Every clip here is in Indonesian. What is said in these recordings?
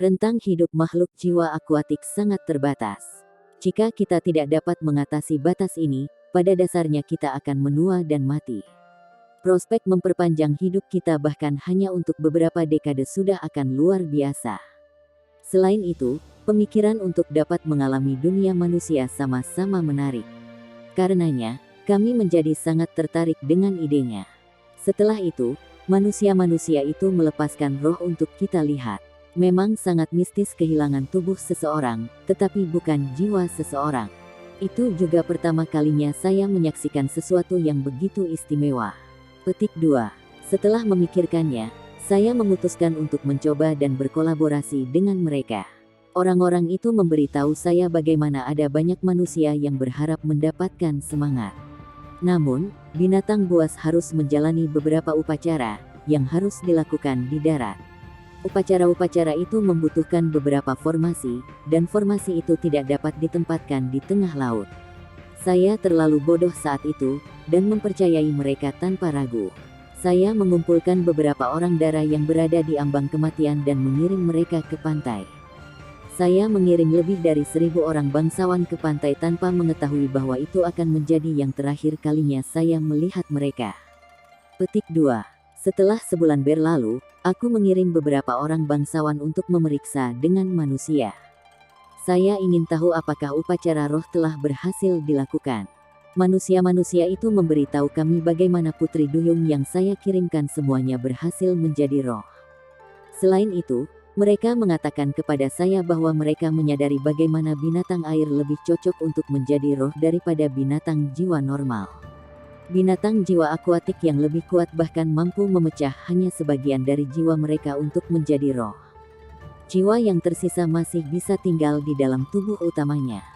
Rentang hidup makhluk jiwa akuatik sangat terbatas. Jika kita tidak dapat mengatasi batas ini, pada dasarnya kita akan menua dan mati. Prospek memperpanjang hidup kita bahkan hanya untuk beberapa dekade sudah akan luar biasa. Selain itu, pemikiran untuk dapat mengalami dunia manusia sama-sama menarik. Karenanya, kami menjadi sangat tertarik dengan idenya. Setelah itu, manusia-manusia itu melepaskan roh untuk kita lihat. Memang sangat mistis kehilangan tubuh seseorang, tetapi bukan jiwa seseorang. Itu juga pertama kalinya saya menyaksikan sesuatu yang begitu istimewa. Petik 2. Setelah memikirkannya, saya memutuskan untuk mencoba dan berkolaborasi dengan mereka. Orang-orang itu memberitahu saya bagaimana ada banyak manusia yang berharap mendapatkan semangat. Namun, binatang buas harus menjalani beberapa upacara yang harus dilakukan di darat. Upacara-upacara itu membutuhkan beberapa formasi, dan formasi itu tidak dapat ditempatkan di tengah laut. Saya terlalu bodoh saat itu, dan mempercayai mereka tanpa ragu. Saya mengumpulkan beberapa orang dara yang berada di ambang kematian dan mengirim mereka ke pantai. Saya mengirim lebih dari 1.000 orang bangsawan ke pantai tanpa mengetahui bahwa itu akan menjadi yang terakhir kalinya saya melihat mereka. Petik 2. Setelah sebulan berlalu, aku mengirim beberapa orang bangsawan untuk memeriksa dengan manusia. Saya ingin tahu apakah upacara roh telah berhasil dilakukan. Manusia-manusia itu memberitahu kami bagaimana Putri Duyung yang saya kirimkan semuanya berhasil menjadi roh. Selain itu, mereka mengatakan kepada saya bahwa mereka menyadari bagaimana binatang air lebih cocok untuk menjadi roh daripada binatang jiwa normal. Binatang jiwa akuatik yang lebih kuat bahkan mampu memecah hanya sebagian dari jiwa mereka untuk menjadi roh. Jiwa yang tersisa masih bisa tinggal di dalam tubuh utamanya.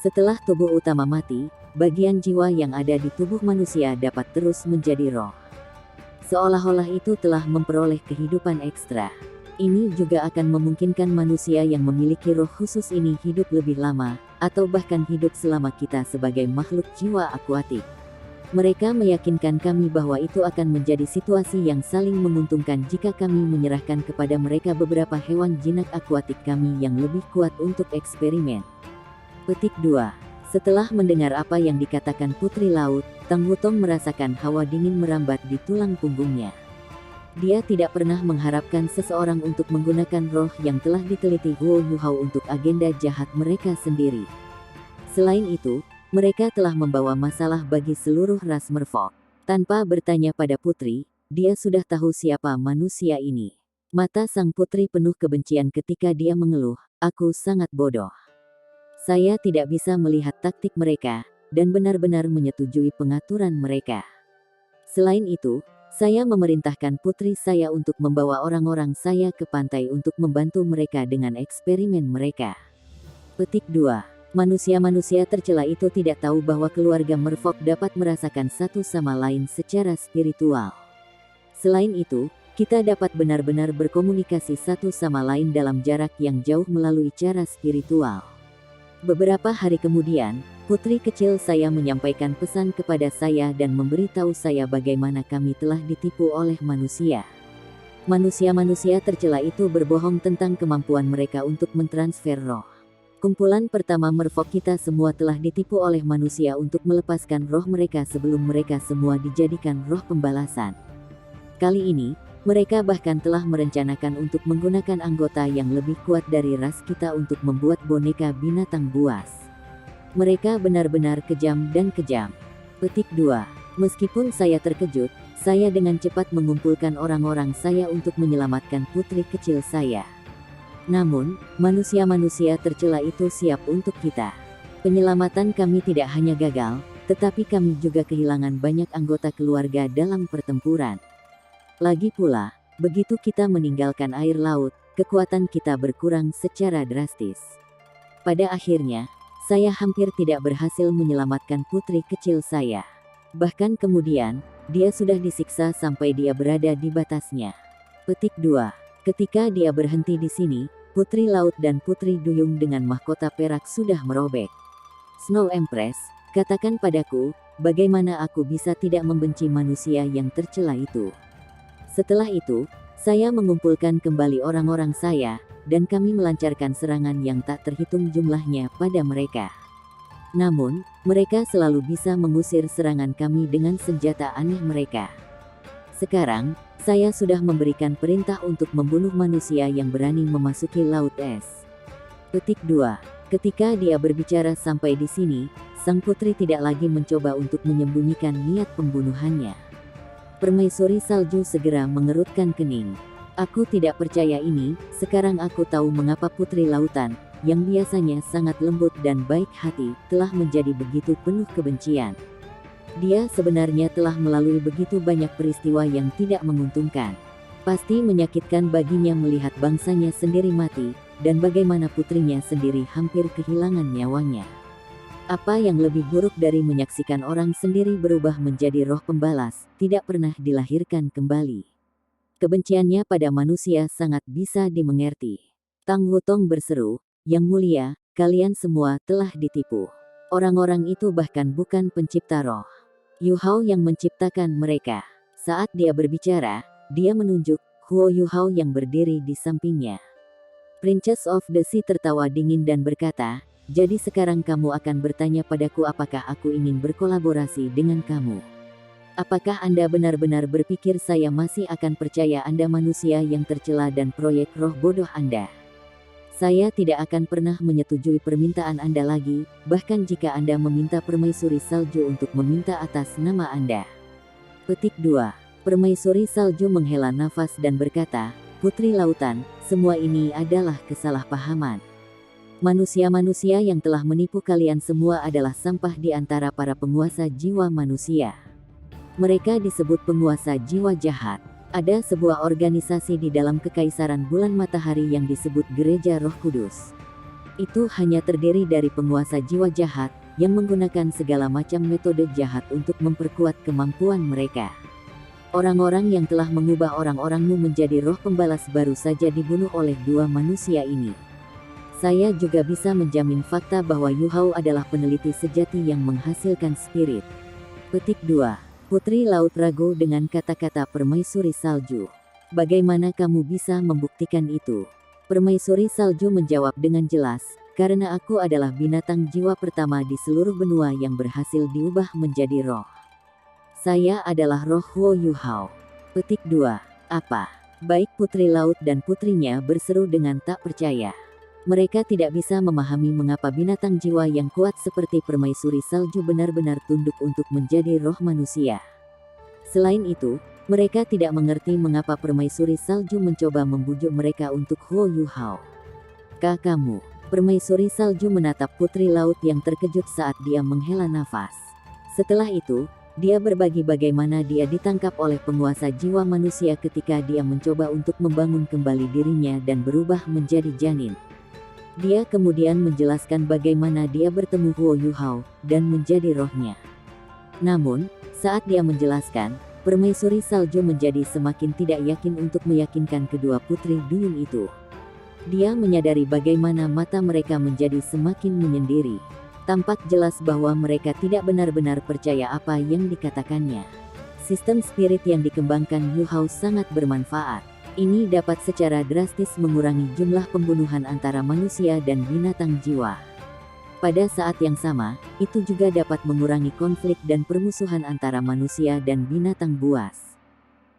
Setelah tubuh utama mati, bagian jiwa yang ada di tubuh manusia dapat terus menjadi roh. Seolah-olah itu telah memperoleh kehidupan ekstra. Ini juga akan memungkinkan manusia yang memiliki roh khusus ini hidup lebih lama, atau bahkan hidup selama kita sebagai makhluk jiwa akuatik. Mereka meyakinkan kami bahwa itu akan menjadi situasi yang saling menguntungkan jika kami menyerahkan kepada mereka beberapa hewan jinak akuatik kami yang lebih kuat untuk eksperimen. Petik 2. Setelah mendengar apa yang dikatakan Putri Laut, Tang Wutong merasakan hawa dingin merambat di tulang punggungnya. Dia tidak pernah mengharapkan seseorang untuk menggunakan roh yang telah diteliti Guo Yuhao untuk agenda jahat mereka sendiri. Selain itu, mereka telah membawa masalah bagi seluruh ras merfolk. Tanpa bertanya pada putri, dia sudah tahu siapa manusia ini. Mata sang putri penuh kebencian ketika dia mengeluh, "Aku sangat bodoh. Saya tidak bisa melihat taktik mereka, dan benar-benar menyetujui pengaturan mereka. Selain itu, saya memerintahkan putri saya untuk membawa orang-orang saya ke pantai untuk membantu mereka dengan eksperimen mereka." Petik 2. Manusia-manusia tercela itu tidak tahu bahwa keluarga merfolk dapat merasakan satu sama lain secara spiritual. Selain itu, kita dapat benar-benar berkomunikasi satu sama lain dalam jarak yang jauh melalui cara spiritual. Beberapa hari kemudian, putri kecil saya menyampaikan pesan kepada saya dan memberitahu saya bagaimana kami telah ditipu oleh manusia. Manusia-manusia tercela itu berbohong tentang kemampuan mereka untuk mentransfer roh. Kumpulan pertama merfolk kita semua telah ditipu oleh manusia untuk melepaskan roh mereka sebelum mereka semua dijadikan roh pembalasan. Kali ini, mereka bahkan telah merencanakan untuk menggunakan anggota yang lebih kuat dari ras kita untuk membuat boneka binatang buas. Mereka benar-benar kejam dan kejam. Petik 2. Meskipun saya terkejut, saya dengan cepat mengumpulkan orang-orang saya untuk menyelamatkan putri kecil saya. Namun, manusia-manusia tercela itu siap untuk kita. Penyelamatan kami tidak hanya gagal, tetapi kami juga kehilangan banyak anggota keluarga dalam pertempuran. Lagi pula, begitu kita meninggalkan air laut, kekuatan kita berkurang secara drastis. Pada akhirnya, saya hampir tidak berhasil menyelamatkan putri kecil saya. Bahkan kemudian, dia sudah disiksa sampai dia berada di batasnya. Petik 2. Ketika dia berhenti di sini, Putri Laut dan Putri Duyung dengan mahkota perak sudah merobek. Snow Empress, katakan padaku, bagaimana aku bisa tidak membenci manusia yang tercela itu. Setelah itu, saya mengumpulkan kembali orang-orang saya, dan kami melancarkan serangan yang tak terhitung jumlahnya pada mereka. Namun, mereka selalu bisa mengusir serangan kami dengan senjata aneh mereka. Sekarang, saya sudah memberikan perintah untuk membunuh manusia yang berani memasuki Laut Es. Petik 2. Ketika dia berbicara sampai di sini, sang putri tidak lagi mencoba untuk menyembunyikan niat pembunuhannya. Permaisuri salju segera mengerutkan kening. Aku tidak percaya ini, sekarang aku tahu mengapa putri lautan, yang biasanya sangat lembut dan baik hati, telah menjadi begitu penuh kebencian. Dia sebenarnya telah melalui begitu banyak peristiwa yang tidak menguntungkan. Pasti menyakitkan baginya melihat bangsanya sendiri mati, dan bagaimana putrinya sendiri hampir kehilangan nyawanya. Apa yang lebih buruk dari menyaksikan orang sendiri berubah menjadi roh pembalas, tidak pernah dilahirkan kembali. Kebenciannya pada manusia sangat bisa dimengerti. Tang Wutong berseru, "Yang mulia, kalian semua telah ditipu. Orang-orang itu bahkan bukan pencipta roh. Yu Hao yang menciptakan mereka." Saat dia berbicara, dia menunjuk Huo Yu Hao yang berdiri di sampingnya. Princess of the Sea tertawa dingin dan berkata, "Jadi sekarang kamu akan bertanya padaku apakah aku ingin berkolaborasi dengan kamu. Apakah Anda benar-benar berpikir saya masih akan percaya Anda manusia yang tercela dan proyek roh bodoh Anda? Saya tidak akan pernah menyetujui permintaan Anda lagi, bahkan jika Anda meminta permaisuri salju untuk meminta atas nama Anda." Petik 2. Permaisuri salju menghela nafas dan berkata, "Putri lautan, semua ini adalah kesalahpahaman. Manusia-manusia yang telah menipu kalian semua adalah sampah di antara para penguasa jiwa manusia. Mereka disebut penguasa jiwa jahat. Ada sebuah organisasi di dalam Kekaisaran Bulan Matahari yang disebut Gereja Roh Kudus. Itu hanya terdiri dari penguasa jiwa jahat, yang menggunakan segala macam metode jahat untuk memperkuat kemampuan mereka. Orang-orang yang telah mengubah orang-orangmu menjadi roh pembalas baru saja dibunuh oleh dua manusia ini. Saya juga bisa menjamin fakta bahwa Yu Hao adalah peneliti sejati yang menghasilkan spirit." Petik 2. Putri Laut ragu dengan kata-kata Permaisuri Salju. "Bagaimana kamu bisa membuktikan itu?" Permaisuri Salju menjawab dengan jelas, "Karena aku adalah binatang jiwa pertama di seluruh benua yang berhasil diubah menjadi roh. Saya adalah roh Huo Yu Hao." Petik 2. "Apa?" Baik Putri Laut dan putrinya berseru dengan tak percaya. Mereka tidak bisa memahami mengapa binatang jiwa yang kuat seperti Permaisuri Salju benar-benar tunduk untuk menjadi roh manusia. Selain itu, mereka tidak mengerti mengapa Permaisuri Salju mencoba membujuk mereka untuk Huo Yu Hao. "Kamu." Permaisuri Salju menatap Putri Laut yang terkejut saat dia menghela nafas. Setelah itu, dia berbagi bagaimana dia ditangkap oleh penguasa jiwa manusia ketika dia mencoba untuk membangun kembali dirinya dan berubah menjadi janin. Dia kemudian menjelaskan bagaimana dia bertemu Huo Yu Hao, dan menjadi rohnya. Namun, saat dia menjelaskan, Permaisuri Salju menjadi semakin tidak yakin untuk meyakinkan kedua putri duyung itu. Dia menyadari bagaimana mata mereka menjadi semakin menyendiri. Tampak jelas bahwa mereka tidak benar-benar percaya apa yang dikatakannya. Sistem spirit yang dikembangkan Yu Hao sangat bermanfaat. Ini dapat secara drastis mengurangi jumlah pembunuhan antara manusia dan binatang jiwa. Pada saat yang sama, itu juga dapat mengurangi konflik dan permusuhan antara manusia dan binatang buas.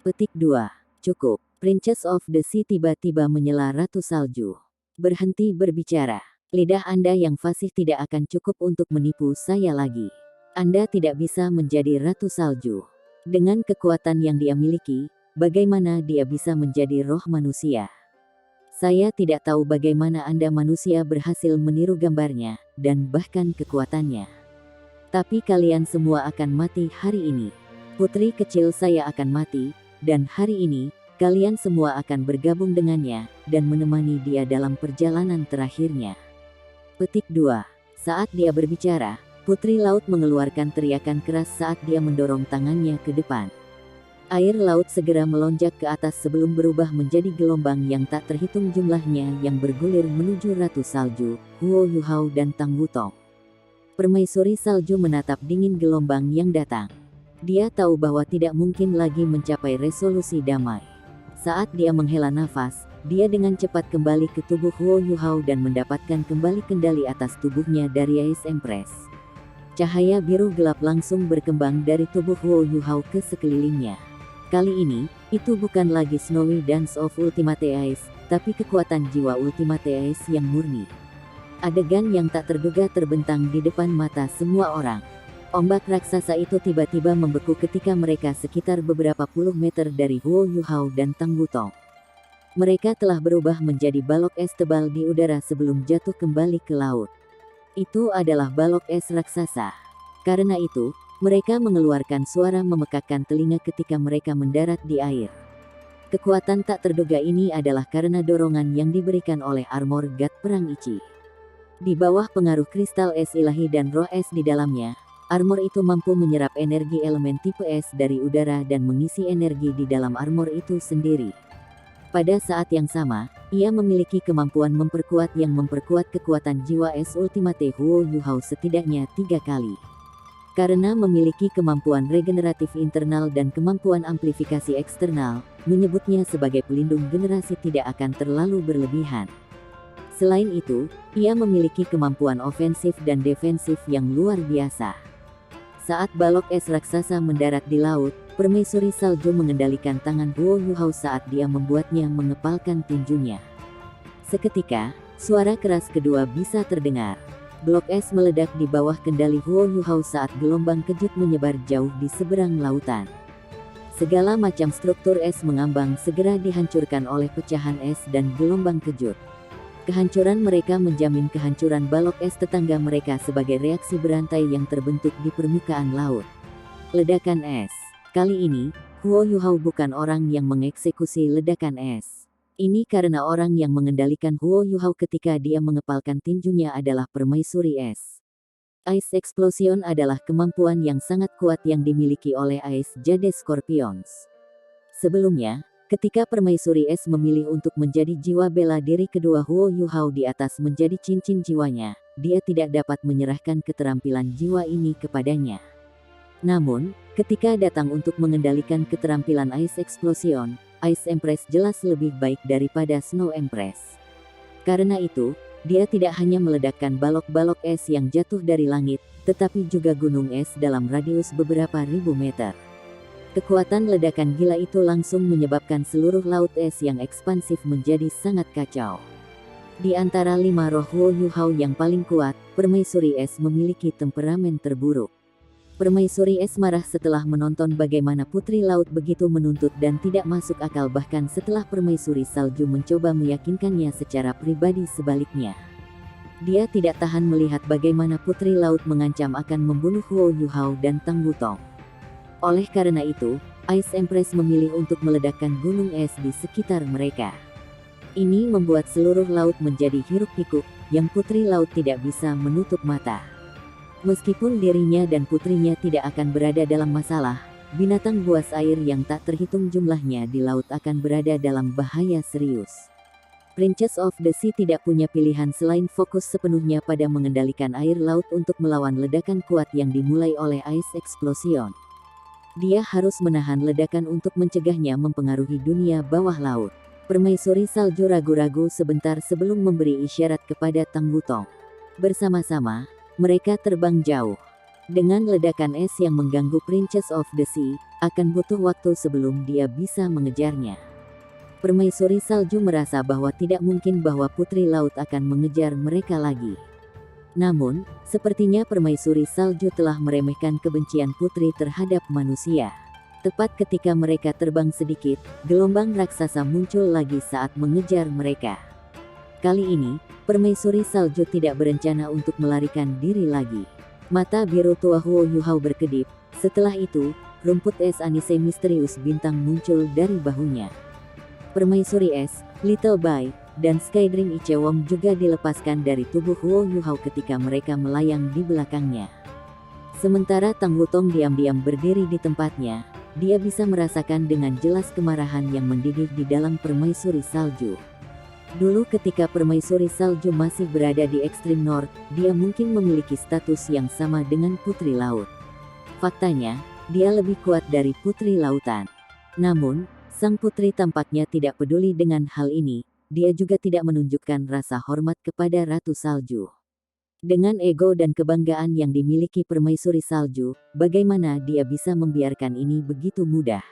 Petik 2. "Cukup." Princess of the Sea tiba-tiba menyela Ratu Salju. "Berhenti berbicara. Lidah Anda yang fasih tidak akan cukup untuk menipu saya lagi. Anda tidak bisa menjadi Ratu Salju. Dengan kekuatan yang dia miliki, bagaimana dia bisa menjadi roh manusia? Saya tidak tahu bagaimana Anda manusia berhasil meniru gambarnya, dan bahkan kekuatannya. Tapi kalian semua akan mati hari ini. Putri kecil saya akan mati, dan hari ini, kalian semua akan bergabung dengannya, dan menemani dia dalam perjalanan terakhirnya." Petik 2. Saat dia berbicara, Putri Laut mengeluarkan teriakan keras saat dia mendorong tangannya ke depan. Air laut segera melonjak ke atas sebelum berubah menjadi gelombang yang tak terhitung jumlahnya yang bergulir menuju Ratu Salju, Huo Yu Hao dan Tang Wutong. Permaisuri Salju menatap dingin gelombang yang datang. Dia tahu bahwa tidak mungkin lagi mencapai resolusi damai. Saat dia menghela nafas, dia dengan cepat kembali ke tubuh Huo Yuhao dan mendapatkan kembali kendali atas tubuhnya dari Ice Empress. Cahaya biru gelap langsung berkembang dari tubuh Huo Yuhao ke sekelilingnya. Kali ini, itu bukan lagi Snowy Dance of Ultimate Ice, tapi kekuatan jiwa Ultimate Ice yang murni. Adegan yang tak terduga terbentang di depan mata semua orang. Ombak raksasa itu tiba-tiba membeku ketika mereka sekitar beberapa puluh meter dari Huo Yuhao dan Tang Wutong. Mereka telah berubah menjadi balok es tebal di udara sebelum jatuh kembali ke laut. Itu adalah balok es raksasa. Karena itu, mereka mengeluarkan suara memekakkan telinga ketika mereka mendarat di air. Kekuatan tak terduga ini adalah karena dorongan yang diberikan oleh armor God Perang Ichi. Di bawah pengaruh kristal es ilahi dan roh es di dalamnya, armor itu mampu menyerap energi elemen tipe es dari udara dan mengisi energi di dalam armor itu sendiri. Pada saat yang sama, ia memiliki kemampuan memperkuat yang memperkuat kekuatan jiwa es Ultimate Huo Yuhao setidaknya 3 kali. Karena memiliki kemampuan regeneratif internal dan kemampuan amplifikasi eksternal, menyebutnya sebagai pelindung generasi tidak akan terlalu berlebihan. Selain itu, ia memiliki kemampuan ofensif dan defensif yang luar biasa. Saat balok es raksasa mendarat di laut, permaisuri salju mengendalikan tangan Huo Yuhao saat dia membuatnya mengepalkan tinjunya. Seketika, suara keras kedua bisa terdengar. Blok es meledak di bawah kendali Huo Yuhao saat gelombang kejut menyebar jauh di seberang lautan. Segala macam struktur es mengambang segera dihancurkan oleh pecahan es dan gelombang kejut. Kehancuran mereka menjamin kehancuran balok es tetangga mereka sebagai reaksi berantai yang terbentuk di permukaan laut. Ledakan es. Kali ini, Huo Yuhao bukan orang yang mengeksekusi ledakan es. Ini karena orang yang mengendalikan Huo Yuhao ketika dia mengepalkan tinjunya adalah permaisuri es. Ice Explosion adalah kemampuan yang sangat kuat yang dimiliki oleh Ice Jade Scorpions. Sebelumnya, ketika permaisuri es memilih untuk menjadi jiwa bela diri kedua Huo Yuhao di atas menjadi cincin jiwanya, dia tidak dapat menyerahkan keterampilan jiwa ini kepadanya. Namun, ketika datang untuk mengendalikan keterampilan Ice Explosion, Ice Empress jelas lebih baik daripada Snow Empress. Karena itu, dia tidak hanya meledakkan balok-balok es yang jatuh dari langit, tetapi juga gunung es dalam radius beberapa ribu meter. Kekuatan ledakan gila itu langsung menyebabkan seluruh laut es yang ekspansif menjadi sangat kacau. Di antara 5 roh Huo Yuhao yang paling kuat, permaisuri es memiliki temperamen terburuk. Permaisuri es marah setelah menonton bagaimana putri laut begitu menuntut dan tidak masuk akal, bahkan setelah permaisuri salju mencoba meyakinkannya secara pribadi sebaliknya. Dia tidak tahan melihat bagaimana putri laut mengancam akan membunuh Huo Yuhao dan Tang Wutong. Oleh karena itu, Ice Empress memilih untuk meledakkan gunung es di sekitar mereka. Ini membuat seluruh laut menjadi hiruk-pikuk, yang putri laut tidak bisa menutup mata. Meskipun dirinya dan putrinya tidak akan berada dalam masalah, binatang buas air yang tak terhitung jumlahnya di laut akan berada dalam bahaya serius. Princess of the Sea tidak punya pilihan selain fokus sepenuhnya pada mengendalikan air laut untuk melawan ledakan kuat yang dimulai oleh Ice Explosion. Dia harus menahan ledakan untuk mencegahnya mempengaruhi dunia bawah laut. Permaisuri salju ragu-ragu sebentar sebelum memberi isyarat kepada Tang Wutong. Bersama-sama, mereka terbang jauh. Dengan ledakan es yang mengganggu Princess of the Sea, akan butuh waktu sebelum dia bisa mengejarnya. Permaisuri salju merasa bahwa tidak mungkin bahwa putri laut akan mengejar mereka lagi. Namun, sepertinya permaisuri salju telah meremehkan kebencian putri terhadap manusia. Tepat ketika mereka terbang sedikit, gelombang raksasa muncul lagi saat mengejar mereka. Kali ini, permaisuri salju tidak berencana untuk melarikan diri lagi. Mata biru tua Huo Yuhao berkedip. Setelah itu, rumput es anise misterius bintang muncul dari bahunya. Permaisuri es, Little Bai, dan Skydream Ichewom juga dilepaskan dari tubuh Huo Yuhao ketika mereka melayang di belakangnya. Sementara Tang Wutong diam-diam berdiri di tempatnya, dia bisa merasakan dengan jelas kemarahan yang mendidih di dalam permaisuri salju. Dulu ketika permaisuri salju masih berada di ekstrim north, dia mungkin memiliki status yang sama dengan putri laut. Faktanya, dia lebih kuat dari putri lautan. Namun, Sang putri tampaknya tidak peduli dengan hal ini, dia juga tidak menunjukkan rasa hormat kepada Ratu Salju. Dengan ego dan kebanggaan yang dimiliki permaisuri salju, bagaimana dia bisa membiarkan ini begitu mudah?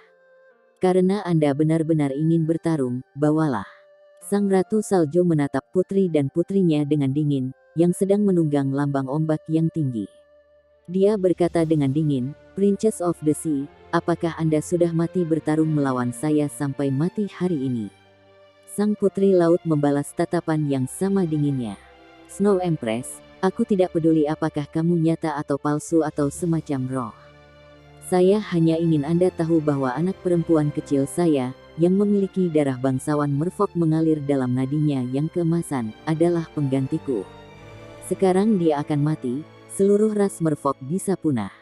Karena Anda benar-benar ingin bertarung, bawalah. Sang Ratu Salju menatap putri dan putrinya dengan dingin, yang sedang menunggang lambang ombak yang tinggi. Dia berkata dengan dingin, "Princess of the Sea, apakah Anda sudah mati bertarung melawan saya sampai mati hari ini?" Sang putri laut membalas tatapan yang sama dinginnya. "Snow Empress, aku tidak peduli apakah kamu nyata atau palsu atau semacam roh. Saya hanya ingin Anda tahu bahwa anak perempuan kecil saya, yang memiliki darah bangsawan merfolk mengalir dalam nadinya yang keemasan, adalah penggantiku. Sekarang dia akan mati, seluruh ras merfolk bisa punah.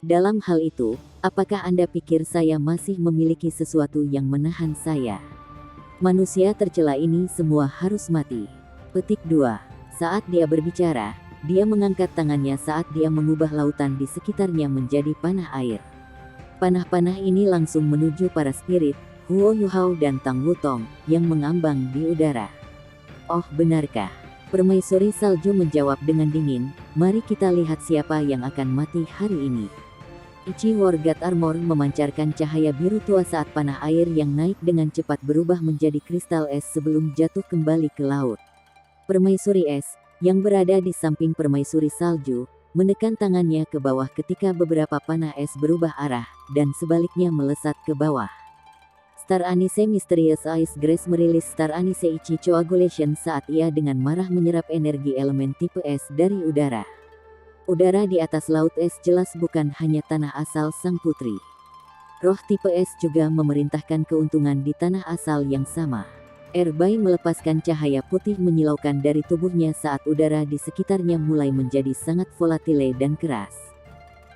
Dalam hal itu, apakah Anda pikir saya masih memiliki sesuatu yang menahan saya? Manusia tercela ini semua harus mati." Petik 2. Saat dia berbicara, dia mengangkat tangannya saat dia mengubah lautan di sekitarnya menjadi panah air. Panah-panah ini langsung menuju para spirit, Huo Yuhao dan Tang Wutong, yang mengambang di udara. "Oh, benarkah?" Permaisuri salju menjawab dengan dingin, "Mari kita lihat siapa yang akan mati hari ini." Ichi War God Armor memancarkan cahaya biru tua saat panah air yang naik dengan cepat berubah menjadi kristal es sebelum jatuh kembali ke laut. Permaisuri es, yang berada di samping permaisuri salju, menekan tangannya ke bawah ketika beberapa panah es berubah arah, dan sebaliknya melesat ke bawah. Star Anise Mysterious Ice Grace merilis Star Anise Ichi Coagulation saat ia dengan marah menyerap energi elemen tipe es dari udara. Udara di atas laut es jelas bukan hanya tanah asal sang putri. Roh tipe es juga memerintahkan keuntungan di tanah asal yang sama. Erbai melepaskan cahaya putih menyilaukan dari tubuhnya saat udara di sekitarnya mulai menjadi sangat volatile dan keras.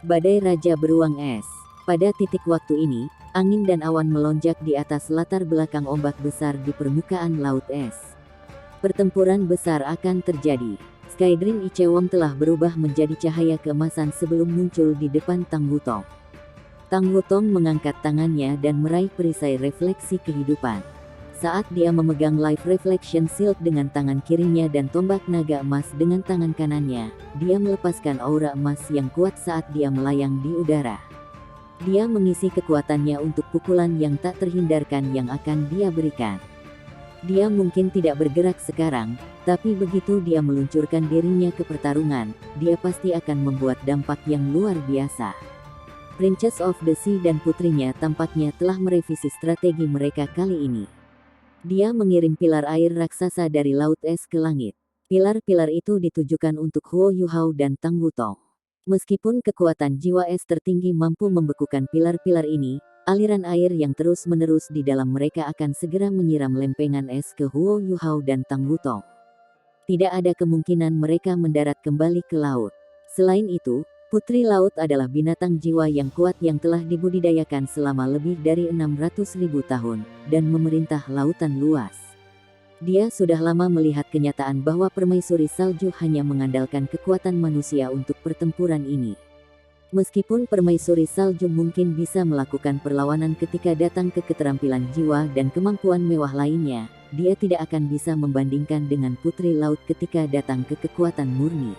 Badai Raja Beruang Es. Pada titik waktu ini, angin dan awan melonjak di atas latar belakang ombak besar di permukaan laut es. Pertempuran besar akan terjadi. Skydream Ichewon telah berubah menjadi cahaya keemasan sebelum muncul di depan Tang Wutong. Tang Wutong mengangkat tangannya dan meraih perisai refleksi kehidupan. Saat dia memegang Life Reflection Shield dengan tangan kirinya dan tombak naga emas dengan tangan kanannya, dia melepaskan aura emas yang kuat saat dia melayang di udara. Dia mengisi kekuatannya untuk pukulan yang tak terhindarkan yang akan dia berikan. Dia mungkin tidak bergerak sekarang, tapi begitu dia meluncurkan dirinya ke pertarungan, dia pasti akan membuat dampak yang luar biasa. Princess of the Sea dan putrinya tampaknya telah merevisi strategi mereka kali ini. Dia mengirim pilar air raksasa dari laut es ke langit. Pilar-pilar itu ditujukan untuk Huo Yuhao dan Tang Wutong. Meskipun kekuatan jiwa es tertinggi mampu membekukan pilar-pilar ini, aliran air yang terus-menerus di dalam mereka akan segera menyiram lempengan es ke Huo Yuhao dan Tang Wutong. Tidak ada kemungkinan mereka mendarat kembali ke laut. Selain itu, putri laut adalah binatang jiwa yang kuat yang telah dibudidayakan selama lebih dari 600.000 tahun, dan memerintah lautan luas. Dia sudah lama melihat kenyataan bahwa permaisuri salju hanya mengandalkan kekuatan manusia untuk pertempuran ini. Meskipun permaisuri salju mungkin bisa melakukan perlawanan ketika datang ke keterampilan jiwa dan kemampuan mewah lainnya, dia tidak akan bisa membandingkan dengan putri laut ketika datang ke kekuatan murni.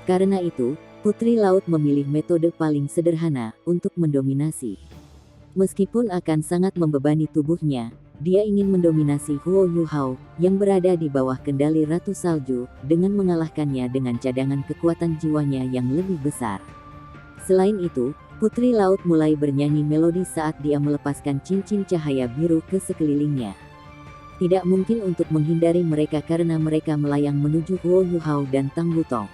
Karena itu, putri laut memilih metode paling sederhana untuk mendominasi. Meskipun akan sangat membebani tubuhnya, dia ingin mendominasi Huo Yuhao, yang berada di bawah kendali Ratu Salju, dengan mengalahkannya dengan cadangan kekuatan jiwanya yang lebih besar. Selain itu, putri laut mulai bernyanyi melodi saat dia melepaskan cincin cahaya biru ke sekelilingnya. Tidak mungkin untuk menghindari mereka karena mereka melayang menuju Huo Yuhao dan Tang Wutong.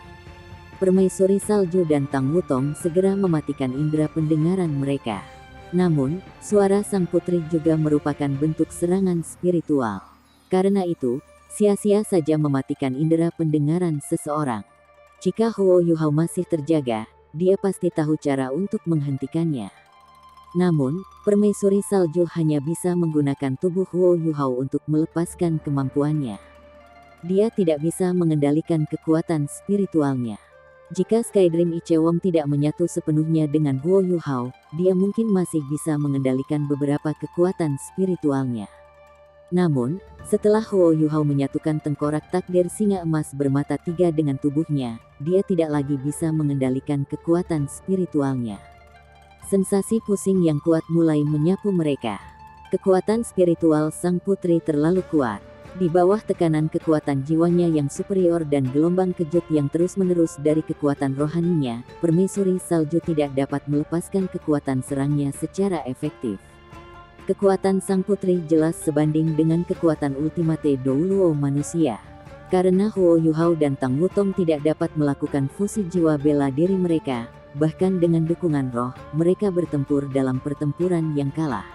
Permaisuri salju dan Tang Wutong segera mematikan indera pendengaran mereka. Namun, suara sang putri juga merupakan bentuk serangan spiritual. Karena itu, sia-sia saja mematikan indera pendengaran seseorang. Jika Huo Yuhao masih terjaga, dia pasti tahu cara untuk menghentikannya. Namun, permaisuri salju hanya bisa menggunakan tubuh Huo Yuhao untuk melepaskan kemampuannya. Dia tidak bisa mengendalikan kekuatan spiritualnya. Jika Skydream Ichewon tidak menyatu sepenuhnya dengan Huo Yuhao, dia mungkin masih bisa mengendalikan beberapa kekuatan spiritualnya. Namun, setelah Huo Yuhao menyatukan tengkorak takdir singa emas bermata 3 dengan tubuhnya, dia tidak lagi bisa mengendalikan kekuatan spiritualnya. Sensasi pusing yang kuat mulai menyapu mereka. Kekuatan spiritual sang putri terlalu kuat. Di bawah tekanan kekuatan jiwanya yang superior dan gelombang kejut yang terus-menerus dari kekuatan rohaninya, permaisuri salju tidak dapat melepaskan kekuatan serangnya secara efektif. Kekuatan sang putri jelas sebanding dengan kekuatan ultimate Douluo manusia. Karena Huo Yuhao dan Tang Wutong tidak dapat melakukan fusi jiwa bela diri mereka, bahkan dengan dukungan roh, mereka bertempur dalam pertempuran yang kalah.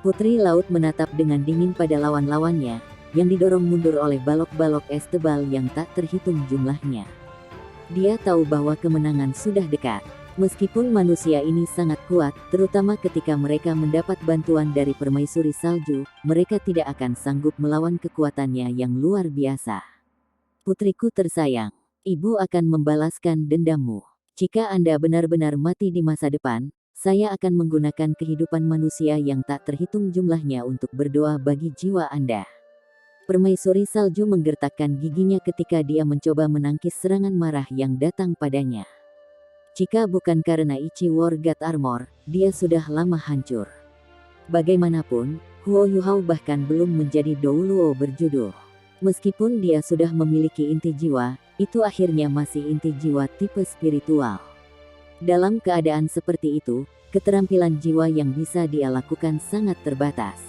Putri Laut menatap dengan dingin pada lawan-lawannya, yang didorong mundur oleh balok-balok es tebal yang tak terhitung jumlahnya. Dia tahu bahwa kemenangan sudah dekat. Meskipun manusia ini sangat kuat, terutama ketika mereka mendapat bantuan dari permaisuri salju, mereka tidak akan sanggup melawan kekuatannya yang luar biasa. Putriku tersayang, ibu akan membalaskan dendammu. Jika Anda benar-benar mati di masa depan, saya akan menggunakan kehidupan manusia yang tak terhitung jumlahnya untuk berdoa bagi jiwa Anda. Permaisuri salju menggertakkan giginya ketika dia mencoba menangkis serangan marah yang datang padanya. Jika bukan karena Ichi War God Armor, dia sudah lama hancur. Bagaimanapun, Huo Yuhao bahkan belum menjadi Douluo berjudo. Meskipun dia sudah memiliki inti jiwa, itu akhirnya masih inti jiwa tipe spiritual. Dalam keadaan seperti itu, keterampilan jiwa yang bisa dia lakukan sangat terbatas.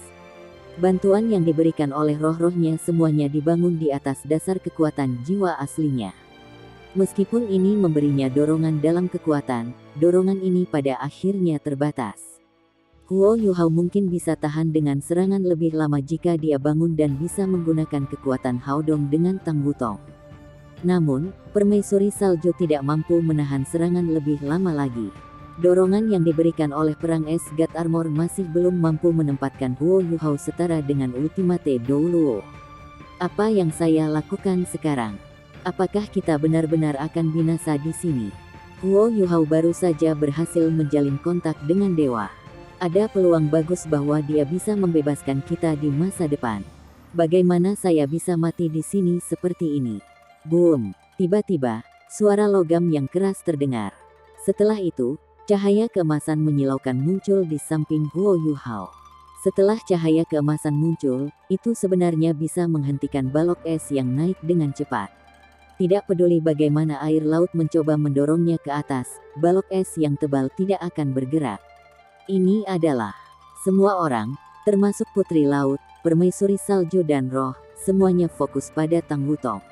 Bantuan yang diberikan oleh roh-rohnya semuanya dibangun di atas dasar kekuatan jiwa aslinya. Meskipun ini memberinya dorongan dalam kekuatan, dorongan ini pada akhirnya terbatas. Huo Yuhao mungkin bisa tahan dengan serangan lebih lama jika dia bangun dan bisa menggunakan kekuatan Haodong dengan Tang Wutong. Namun, permaisuri salju tidak mampu menahan serangan lebih lama lagi. Dorongan yang diberikan oleh perang es God Armor masih belum mampu menempatkan Huo Yuhao setara dengan Ultimate Douluo. Apa yang saya lakukan sekarang? Apakah kita benar-benar akan binasa di sini? Huo Yuhao baru saja berhasil menjalin kontak dengan dewa. Ada peluang bagus bahwa dia bisa membebaskan kita di masa depan. Bagaimana saya bisa mati di sini seperti ini? Boom! Tiba-tiba, suara logam yang keras terdengar. Setelah itu, cahaya keemasan menyilaukan muncul di samping Huo Yuhao. Setelah cahaya keemasan muncul, itu sebenarnya bisa menghentikan balok es yang naik dengan cepat. Tidak peduli bagaimana air laut mencoba mendorongnya ke atas, balok es yang tebal tidak akan bergerak. Ini adalah semua orang, termasuk Putri Laut, Permaisuri Salju dan Roh, semuanya fokus pada Tang Wutong.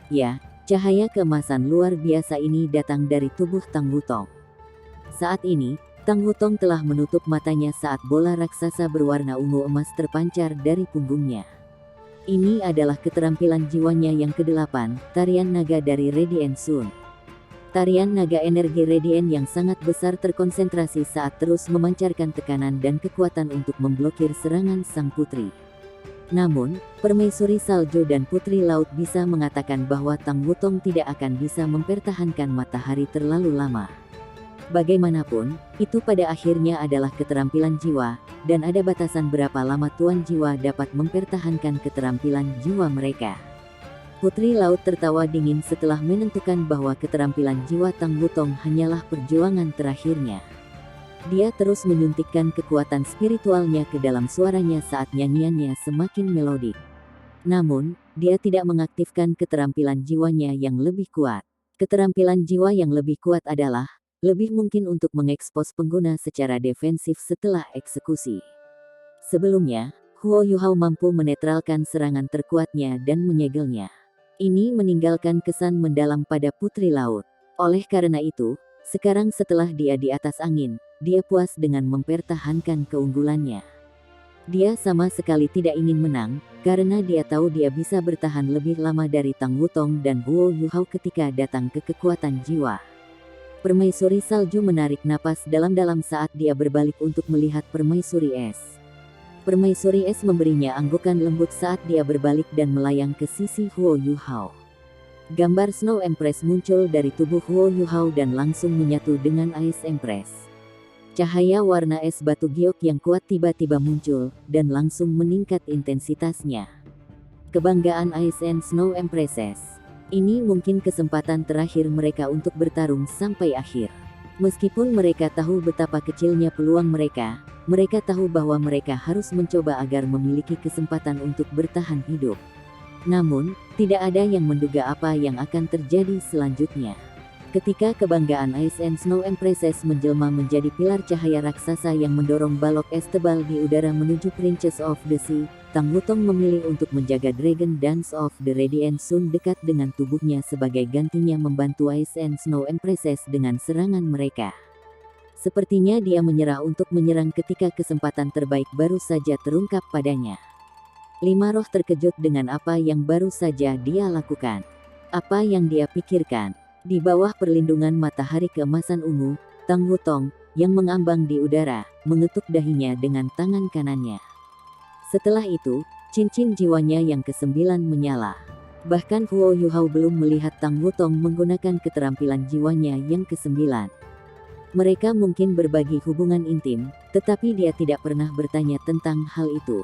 Ya, cahaya keemasan luar biasa ini datang dari tubuh Tang Wutong. Saat ini, Tang Wutong telah menutup matanya saat bola raksasa berwarna ungu emas terpancar dari punggungnya. Ini adalah keterampilan jiwanya yang ke-8, tarian naga dari Radiant Sun. Tarian naga energi Radiant yang sangat besar terkonsentrasi saat terus memancarkan tekanan dan kekuatan untuk memblokir serangan sang putri. Namun, Permaisuri Salju dan Putri Laut bisa mengatakan bahwa Tang Wutong tidak akan bisa mempertahankan matahari terlalu lama. Bagaimanapun, itu pada akhirnya adalah keterampilan jiwa, dan ada batasan berapa lama Tuan Jiwa dapat mempertahankan keterampilan jiwa mereka. Putri Laut tertawa dingin setelah menentukan bahwa keterampilan jiwa Tang Wutong hanyalah perjuangan terakhirnya. Dia terus menyuntikkan kekuatan spiritualnya ke dalam suaranya saat nyanyiannya semakin melodik. Namun, dia tidak mengaktifkan keterampilan jiwanya yang lebih kuat. Keterampilan jiwa yang lebih kuat adalah lebih mungkin untuk mengekspos pengguna secara defensif setelah eksekusi. Sebelumnya, Huo Yuhao mampu menetralkan serangan terkuatnya dan menyegelnya. Ini meninggalkan kesan mendalam pada Putri Laut. Oleh karena itu, sekarang setelah dia di atas angin, dia puas dengan mempertahankan keunggulannya. Dia sama sekali tidak ingin menang, karena dia tahu dia bisa bertahan lebih lama dari Tang Wutong dan Huo Yuhao ketika datang ke kekuatan jiwa. Permaisuri Salju menarik napas dalam-dalam saat dia berbalik untuk melihat Permaisuri Es. Permaisuri Es memberinya anggukan lembut saat dia berbalik dan melayang ke sisi Huo Yuhao. Gambar Snow Empress muncul dari tubuh Huo Yuhao dan langsung menyatu dengan Ice Empress. Cahaya warna es batu giok yang kuat tiba-tiba muncul, dan langsung meningkat intensitasnya. Kebanggaan Ice and Snow Empresses. Ini mungkin kesempatan terakhir mereka untuk bertarung sampai akhir. Meskipun mereka tahu betapa kecilnya peluang mereka tahu bahwa mereka harus mencoba agar memiliki kesempatan untuk bertahan hidup. Namun, tidak ada yang menduga apa yang akan terjadi selanjutnya. Ketika kebanggaan Ice and Snow Empresses menjelma menjadi pilar cahaya raksasa yang mendorong balok es tebal di udara menuju Princess of the Sea, Tang Wutong memilih untuk menjaga Dragon Dance of the Radiant Sun dekat dengan tubuhnya sebagai gantinya membantu Ice and Snow Empresses dengan serangan mereka. Sepertinya dia menyerah untuk menyerang ketika kesempatan terbaik baru saja terungkap padanya. Lima roh terkejut dengan apa yang baru saja dia lakukan. Apa yang dia pikirkan? Di bawah perlindungan matahari keemasan ungu, Tang Wutong, yang mengambang di udara, mengetuk dahinya dengan tangan kanannya. Setelah itu, cincin jiwanya yang ke-9 menyala. Bahkan Huo Yuhao belum melihat Tang Wutong menggunakan keterampilan jiwanya yang ke-9. Mereka mungkin berbagi hubungan intim, tetapi dia tidak pernah bertanya tentang hal itu.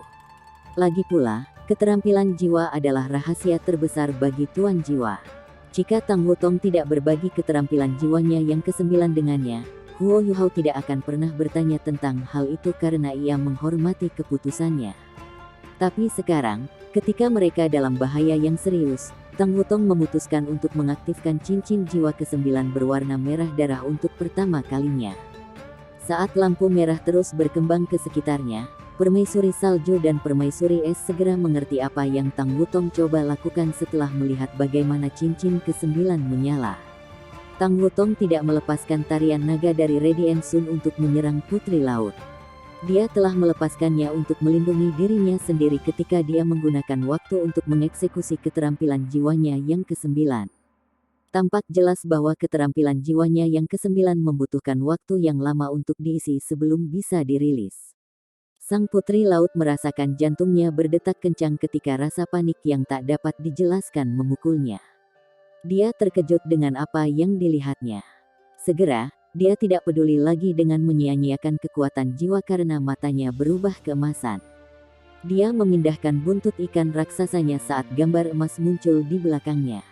Lagi pula, keterampilan jiwa adalah rahasia terbesar bagi Tuan Jiwa. Jika Tang Wutong tidak berbagi keterampilan jiwanya yang ke-9 dengannya, Huo Yuhao tidak akan pernah bertanya tentang hal itu karena ia menghormati keputusannya. Tapi sekarang, ketika mereka dalam bahaya yang serius, Tang Wutong memutuskan untuk mengaktifkan cincin jiwa ke-9 berwarna merah darah untuk pertama kalinya. Saat lampu merah terus berkembang ke sekitarnya, Permaisuri Salju dan Permaisuri Es segera mengerti apa yang Tang Wutong coba lakukan setelah melihat bagaimana cincin ke-9 menyala. Tang Wutong tidak melepaskan tarian naga dari Radiant Sun untuk menyerang Putri Laut. Dia telah melepaskannya untuk melindungi dirinya sendiri ketika dia menggunakan waktu untuk mengeksekusi keterampilan jiwanya yang ke-9. Tampak jelas bahwa keterampilan jiwanya yang ke-9 membutuhkan waktu yang lama untuk diisi sebelum bisa dirilis. Sang Putri Laut merasakan jantungnya berdetak kencang ketika rasa panik yang tak dapat dijelaskan memukulnya. Dia terkejut dengan apa yang dilihatnya. Segera, dia tidak peduli lagi dengan menyia-nyiakan kekuatan jiwa karena matanya berubah keemasan. Dia memindahkan buntut ikan raksasanya saat gambar emas muncul di belakangnya.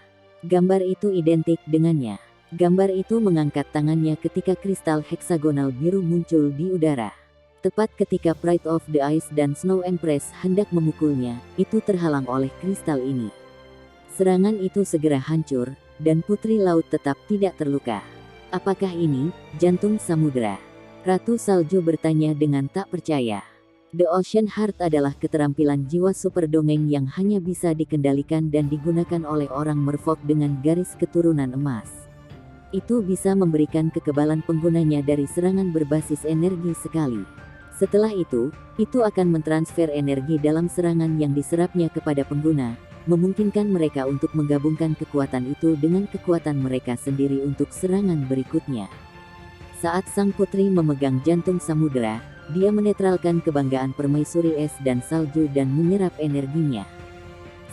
Gambar itu identik dengannya. Gambar itu mengangkat tangannya ketika kristal heksagonal biru muncul di udara. Tepat ketika Pride of the Ice dan Snow Empress hendak memukulnya, itu terhalang oleh kristal ini. Serangan itu segera hancur, dan Putri Laut tetap tidak terluka. Apakah ini jantung samudera? Ratu Salju bertanya dengan tak percaya. The Ocean Heart adalah keterampilan jiwa super dongeng yang hanya bisa dikendalikan dan digunakan oleh orang merfolk dengan garis keturunan emas. Itu bisa memberikan kekebalan penggunanya dari serangan berbasis energi sekali. Setelah itu akan mentransfer energi dalam serangan yang diserapnya kepada pengguna, memungkinkan mereka untuk menggabungkan kekuatan itu dengan kekuatan mereka sendiri untuk serangan berikutnya. Saat sang putri memegang jantung samudera, dia menetralkan kebanggaan Permaisuri Es dan Salju dan menyerap energinya.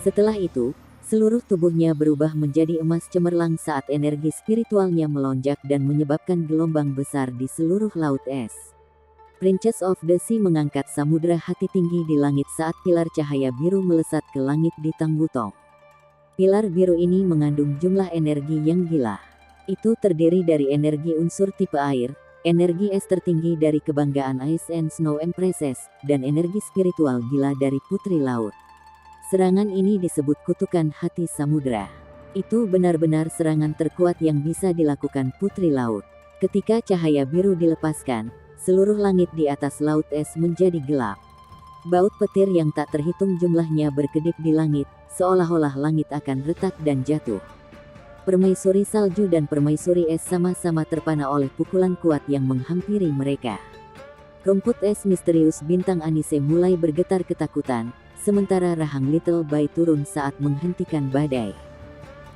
Setelah itu, seluruh tubuhnya berubah menjadi emas cemerlang saat energi spiritualnya melonjak dan menyebabkan gelombang besar di seluruh laut es. Princess of the Sea mengangkat samudera hati tinggi di langit saat pilar cahaya biru melesat ke langit di Tang Wutong. Pilar biru ini mengandung jumlah energi yang gila. Itu terdiri dari energi unsur tipe air, energi es tertinggi dari kebanggaan Ice and Snow Empresses, dan energi spiritual gila dari Putri Laut. Serangan ini disebut kutukan hati samudera. Itu benar-benar serangan terkuat yang bisa dilakukan Putri Laut. Ketika cahaya biru dilepaskan, seluruh langit di atas laut es menjadi gelap. Baut petir yang tak terhitung jumlahnya berkedip di langit, seolah-olah langit akan retak dan jatuh. Permaisuri Salju dan Permaisuri Es sama-sama terpana oleh pukulan kuat yang menghampiri mereka. Rumput es misterius bintang Anise mulai bergetar ketakutan, sementara rahang Little Bai turun saat menghentikan badai.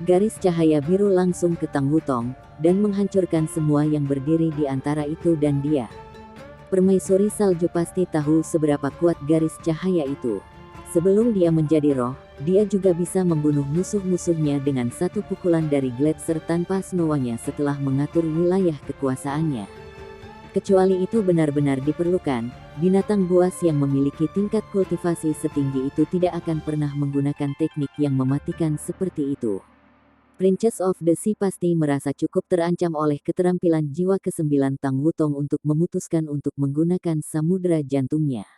Garis cahaya biru langsung ke Tang Wutong, dan menghancurkan semua yang berdiri di antara itu dan dia. Permaisuri Salju pasti tahu seberapa kuat garis cahaya itu. Sebelum dia menjadi roh, dia juga bisa membunuh musuh-musuhnya dengan satu pukulan dari Gletser tanpa senowanya setelah mengatur wilayah kekuasaannya. Kecuali itu benar-benar diperlukan, binatang buas yang memiliki tingkat kultivasi setinggi itu tidak akan pernah menggunakan teknik yang mematikan seperti itu. Princess of the Sea pasti merasa cukup terancam oleh keterampilan jiwa ke-9 Tang Wutong untuk memutuskan untuk menggunakan samudera jantungnya.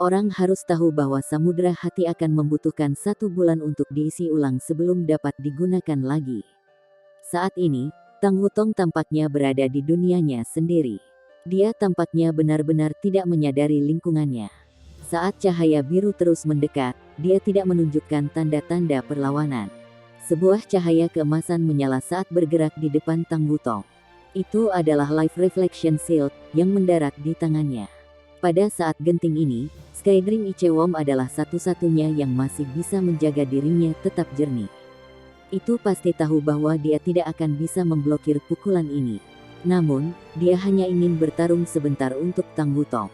Orang harus tahu bahwa samudera hati akan membutuhkan 1 bulan untuk diisi ulang sebelum dapat digunakan lagi. Saat ini, Tang Wutong tampaknya berada di dunianya sendiri. Dia tampaknya benar-benar tidak menyadari lingkungannya. Saat cahaya biru terus mendekat, dia tidak menunjukkan tanda-tanda perlawanan. Sebuah cahaya keemasan menyala saat bergerak di depan Tang Wutong. Itu adalah Life Reflection Shield yang mendarat di tangannya. Pada saat genting ini, Skydream Ichewom adalah satu-satunya yang masih bisa menjaga dirinya tetap jernih. Itu pasti tahu bahwa dia tidak akan bisa memblokir pukulan ini. Namun, dia hanya ingin bertarung sebentar untuk Tang Wutong.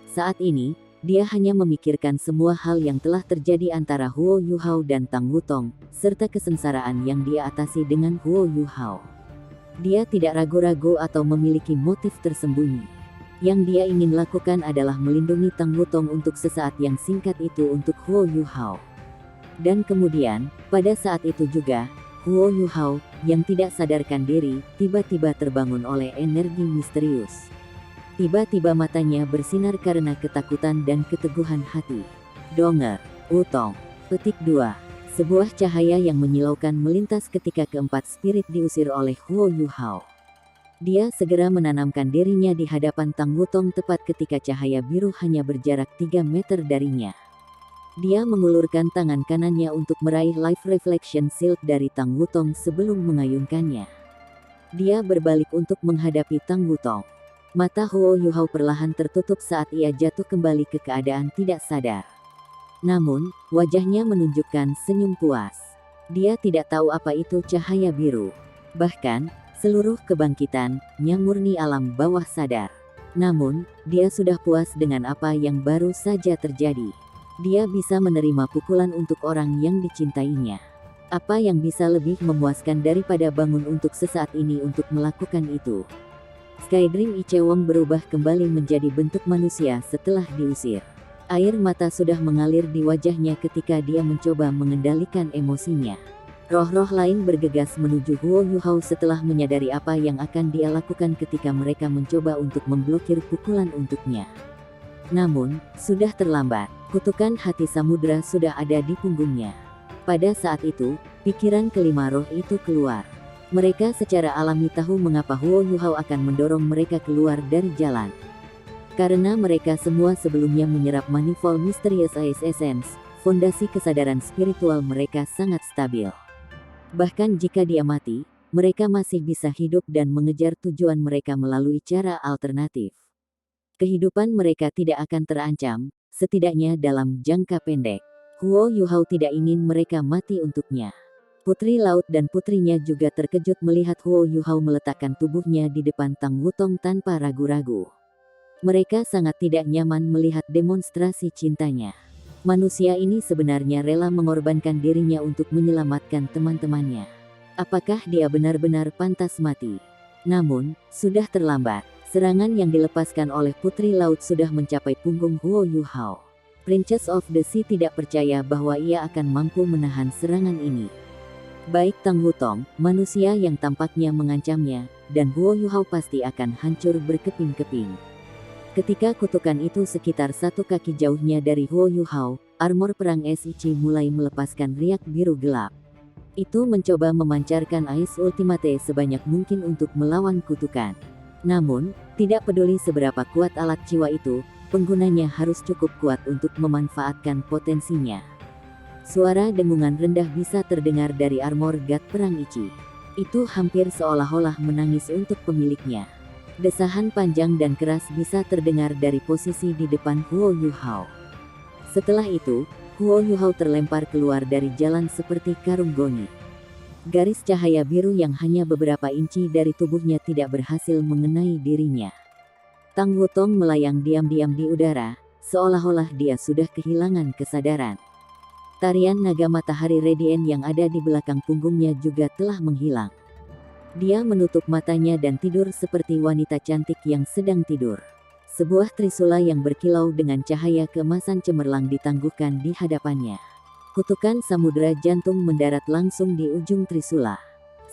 Saat ini, dia hanya memikirkan semua hal yang telah terjadi antara Huo Yuhao dan Tang Wutong, serta kesengsaraan yang dia atasi dengan Huo Yuhao. Dia tidak ragu-ragu atau memiliki motif tersembunyi. Yang dia ingin lakukan adalah melindungi Tang Wutong untuk sesaat yang singkat itu untuk Huo Yuhao. Dan kemudian, pada saat itu juga, Huo Yuhao, yang tidak sadarkan diri, tiba-tiba terbangun oleh energi misterius. Tiba-tiba matanya bersinar karena ketakutan dan keteguhan hati. Donger, Wutong. Petik 2. Sebuah cahaya yang menyilaukan melintas ketika keempat spirit diusir oleh Huo Yuhao. Dia segera menanamkan dirinya di hadapan Tang Wutong tepat ketika cahaya biru hanya berjarak 3 meter darinya. Dia mengulurkan tangan kanannya untuk meraih Life Reflection Shield dari Tang Wutong sebelum mengayunkannya. Dia berbalik untuk menghadapi Tang Wutong. Mata Huo Yuhao perlahan tertutup saat ia jatuh kembali ke keadaan tidak sadar. Namun, wajahnya menunjukkan senyum puas. Dia tidak tahu apa itu cahaya biru. Bahkan, seluruh kebangkitan-nya murni alam bawah sadar. Namun, dia sudah puas dengan apa yang baru saja terjadi. Dia bisa menerima pukulan untuk orang yang dicintainya. Apa yang bisa lebih memuaskan daripada bangun untuk sesaat ini untuk melakukan itu? Skydream Ichewom berubah kembali menjadi bentuk manusia setelah diusir. Air mata sudah mengalir di wajahnya ketika dia mencoba mengendalikan emosinya. Roh-roh lain bergegas menuju Huo Yuhao setelah menyadari apa yang akan dia lakukan ketika mereka mencoba untuk memblokir pukulan untuknya. Namun, sudah terlambat. Kutukan hati samudera sudah ada di punggungnya. Pada saat itu, pikiran kelima roh itu keluar. Mereka secara alami tahu mengapa Huo Yuhao akan mendorong mereka keluar dari jalan. Karena mereka semua sebelumnya menyerap Manifold Mysterious Ice Essence, fondasi kesadaran spiritual mereka sangat stabil. Bahkan jika dia mati, mereka masih bisa hidup dan mengejar tujuan mereka melalui cara alternatif. Kehidupan mereka tidak akan terancam, setidaknya dalam jangka pendek. Huo Yuhao tidak ingin mereka mati untuknya. Putri Laut dan putrinya juga terkejut melihat Huo Yuhao meletakkan tubuhnya di depan Tang Wutong tanpa ragu-ragu. Mereka sangat tidak nyaman melihat demonstrasi cintanya. Manusia ini sebenarnya rela mengorbankan dirinya untuk menyelamatkan teman-temannya. Apakah dia benar-benar pantas mati? Namun, sudah terlambat. Serangan yang dilepaskan oleh Putri Laut sudah mencapai punggung Huo Yuhao. Princess of the Sea tidak percaya bahwa ia akan mampu menahan serangan ini. Baik Tang Wutong, manusia yang tampaknya mengancamnya, dan Huo Yuhao pasti akan hancur berkeping-keping. Ketika kutukan itu sekitar 1 kaki jauhnya dari Huo Yuhao, armor perang Shichi mulai melepaskan riak biru gelap. Itu mencoba memancarkan Ice Ultimate sebanyak mungkin untuk melawan kutukan. Namun, tidak peduli seberapa kuat alat jiwa itu, penggunanya harus cukup kuat untuk memanfaatkan potensinya. Suara dengungan rendah bisa terdengar dari armor God perang Ichi. Itu hampir seolah-olah menangis untuk pemiliknya. Desahan panjang dan keras bisa terdengar dari posisi di depan Huo Yuhao. Setelah itu, Huo Yuhao terlempar keluar dari jalan seperti karung goni. Garis cahaya biru yang hanya beberapa inci dari tubuhnya tidak berhasil mengenai dirinya. Tang Wutong melayang diam-diam di udara, seolah-olah dia sudah kehilangan kesadaran. Tarian naga matahari radiant yang ada di belakang punggungnya juga telah menghilang. Dia menutup matanya dan tidur seperti wanita cantik yang sedang tidur. Sebuah trisula yang berkilau dengan cahaya keemasan cemerlang ditangguhkan di hadapannya. Kutukan samudera jantung mendarat langsung di ujung trisula.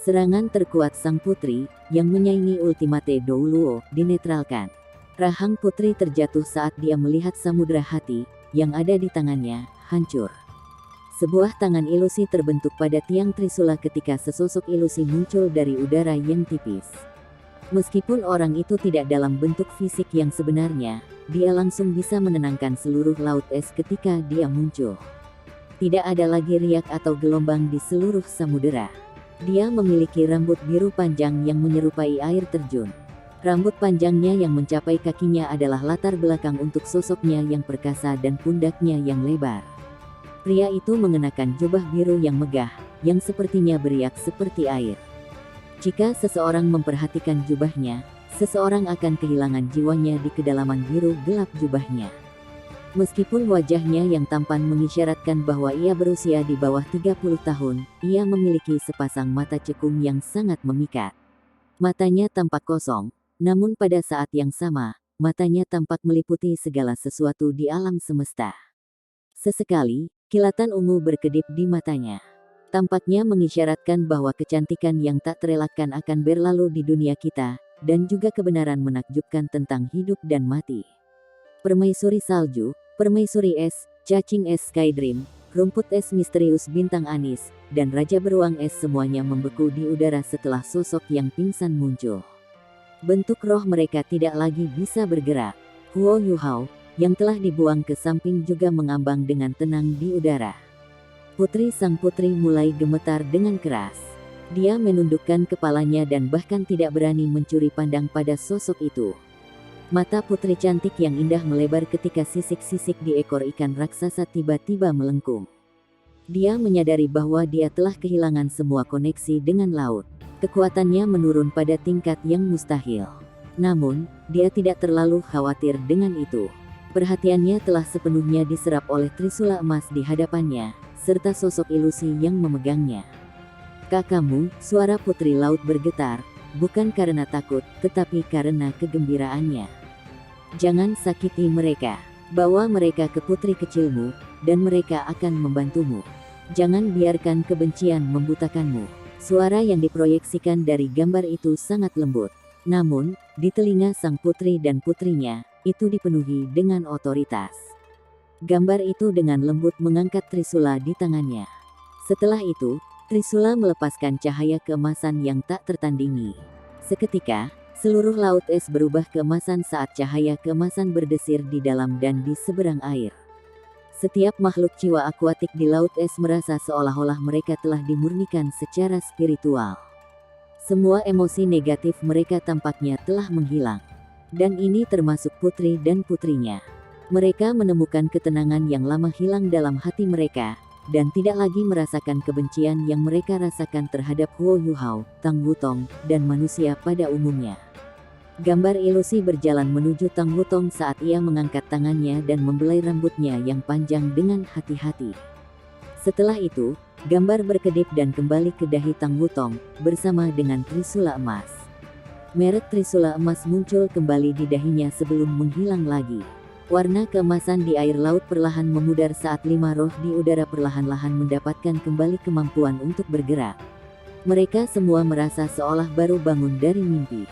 Serangan terkuat sang putri, yang menyaingi Ultimate Douluo, dinetralkan. Rahang putri terjatuh saat dia melihat samudera hati, yang ada di tangannya, hancur. Sebuah tangan ilusi terbentuk pada tiang trisula ketika sesosok ilusi muncul dari udara yang tipis. Meskipun orang itu tidak dalam bentuk fisik yang sebenarnya, dia langsung bisa menenangkan seluruh laut es ketika dia muncul. Tidak ada lagi riak atau gelombang di seluruh samudera. Dia memiliki rambut biru panjang yang menyerupai air terjun. Rambut panjangnya yang mencapai kakinya adalah latar belakang untuk sosoknya yang perkasa dan pundaknya yang lebar. Pria itu mengenakan jubah biru yang megah, yang sepertinya beriak seperti air. Jika seseorang memperhatikan jubahnya, seseorang akan kehilangan jiwanya di kedalaman biru gelap jubahnya. Meskipun wajahnya yang tampan mengisyaratkan bahwa ia berusia di bawah 30 tahun, ia memiliki sepasang mata cekung yang sangat memikat. Matanya tampak kosong, namun pada saat yang sama, matanya tampak meliputi segala sesuatu di alam semesta. Sesekali, kilatan ungu berkedip di matanya. Tampaknya mengisyaratkan bahwa kecantikan yang tak terelakkan akan berlalu di dunia kita, dan juga kebenaran menakjubkan tentang hidup dan mati. Permaisuri salju, permaisuri es, cacing es Skydream, rumput es misterius bintang anis, dan raja beruang es semuanya membeku di udara setelah sosok yang pingsan muncul. Bentuk roh mereka tidak lagi bisa bergerak. Huo Yuhao, yang telah dibuang ke samping juga mengambang dengan tenang di udara. Sang putri mulai gemetar dengan keras. Dia menundukkan kepalanya dan bahkan tidak berani mencuri pandang pada sosok itu. Mata putri cantik yang indah melebar ketika sisik-sisik di ekor ikan raksasa tiba-tiba melengkung. Dia menyadari bahwa dia telah kehilangan semua koneksi dengan laut. Kekuatannya menurun pada tingkat yang mustahil. Namun, dia tidak terlalu khawatir dengan itu. Perhatiannya telah sepenuhnya diserap oleh trisula emas di hadapannya, serta sosok ilusi yang memegangnya. Kakakmu, suara putri laut bergetar, bukan karena takut, tetapi karena kegembiraannya. Jangan sakiti mereka. Bawa mereka ke putri kecilmu, dan mereka akan membantumu. Jangan biarkan kebencian membutakanmu. Suara yang diproyeksikan dari gambar itu sangat lembut. Namun, di telinga sang putri dan putrinya, itu dipenuhi dengan otoritas. Gambar itu dengan lembut mengangkat trisula di tangannya. Setelah itu, trisula melepaskan cahaya keemasan yang tak tertandingi. Seketika, seluruh laut es berubah keemasan saat cahaya keemasan berdesir di dalam dan di seberang air. Setiap makhluk jiwa akuatik di laut es merasa seolah-olah mereka telah dimurnikan secara spiritual. Semua emosi negatif mereka tampaknya telah menghilang. Dan ini termasuk putri dan putrinya. Mereka menemukan ketenangan yang lama hilang dalam hati mereka, dan tidak lagi merasakan kebencian yang mereka rasakan terhadap Huo Yuhao, Tang Wutong, dan manusia pada umumnya. Gambar ilusi berjalan menuju Tang Wutong saat ia mengangkat tangannya dan membelai rambutnya yang panjang dengan hati-hati. Setelah itu, gambar berkedip dan kembali ke dahi Tang Wutong, bersama dengan trisula emas. Merek trisula emas muncul kembali di dahinya sebelum menghilang lagi. Warna keemasan di air laut perlahan memudar saat 5 roh di udara perlahan-lahan mendapatkan kembali kemampuan untuk bergerak. Mereka semua merasa seolah baru bangun dari mimpi.